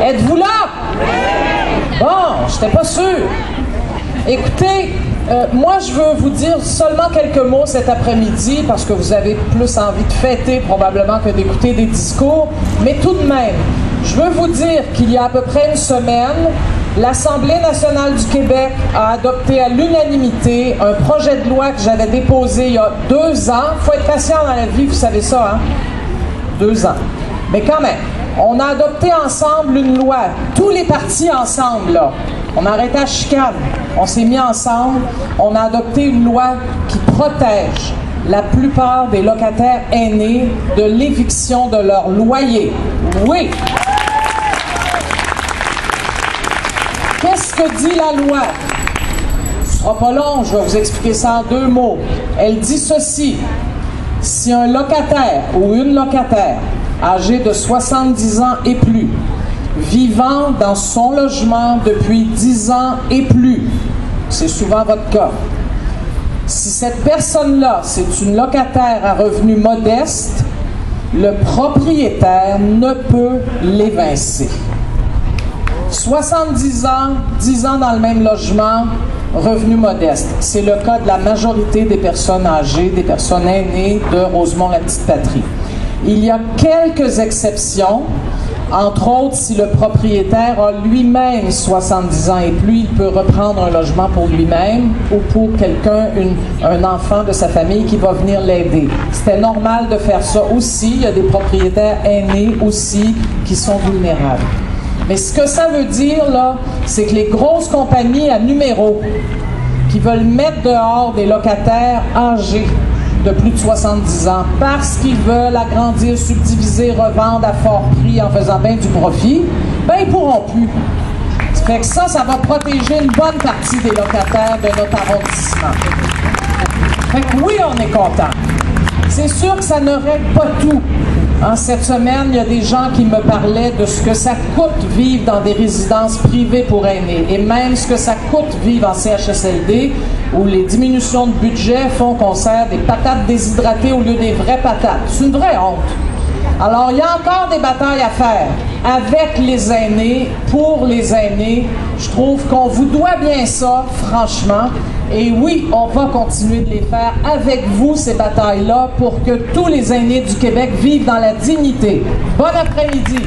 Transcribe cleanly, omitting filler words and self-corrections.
Êtes-vous là? Bon, j'étais pas sûre. Écoutez, moi je veux vous dire seulement quelques mots cet après-midi parce que vous avez plus envie de fêter probablement que d'écouter des discours, mais tout de même, je veux vous dire qu'il y a à peu près une semaine, l'Assemblée nationale du Québec a adopté à l'unanimité un projet de loi que j'avais déposé il y a 2 ans. Il faut être patient dans la vie, vous savez ça, hein? 2 ans. Mais quand même, on a adopté ensemble une loi, tous les partis ensemble, là. On a arrêté la chicane, on s'est mis ensemble, on a adopté une loi qui protège la plupart des locataires aînés de l'éviction de leur loyer. Oui! Qu'est-ce que dit la loi? Ce sera pas long, je vais vous expliquer ça en 2 mots. Elle dit ceci: si un locataire ou une locataire âgée de 70 ans et plus, vivant dans son logement depuis 10 ans et plus, c'est souvent votre cas, si cette personne-là, c'est une locataire à revenu modeste, le propriétaire ne peut l'évincer. 70 ans, 10 ans dans le même logement, revenu modeste. C'est le cas de la majorité des personnes âgées, des personnes aînées de Rosemont-la-Petite-Patrie. Il y a quelques exceptions, entre autres si le propriétaire a lui-même 70 ans et plus, il peut reprendre un logement pour lui-même ou pour quelqu'un, un enfant de sa famille qui va venir l'aider. C'était normal de faire ça aussi. Il y a des propriétaires aînés aussi qui sont vulnérables. Mais ce que ça veut dire, là, c'est que les grosses compagnies à numéro qui veulent mettre dehors des locataires âgés de plus de 70 ans parce qu'ils veulent agrandir, subdiviser, revendre à fort prix en faisant bien du profit, ben ils pourront plus. Ça fait que ça va protéger une bonne partie des locataires de notre arrondissement. Fait que oui, on est content. C'est sûr que ça ne règle pas tout. Cette semaine, il y a des gens qui me parlaient de ce que ça coûte vivre dans des résidences privées pour aînés et même ce que ça coûte vivre en CHSLD où les diminutions de budget font qu'on sert des patates déshydratées au lieu des vraies patates. C'est une vraie honte. Alors, il y a encore des batailles à faire avec les aînés, pour les aînés. Je trouve qu'on vous doit bien ça, franchement. Et oui, on va continuer de les faire avec vous, ces batailles-là, pour que tous les aînés du Québec vivent dans la dignité. Bon après-midi!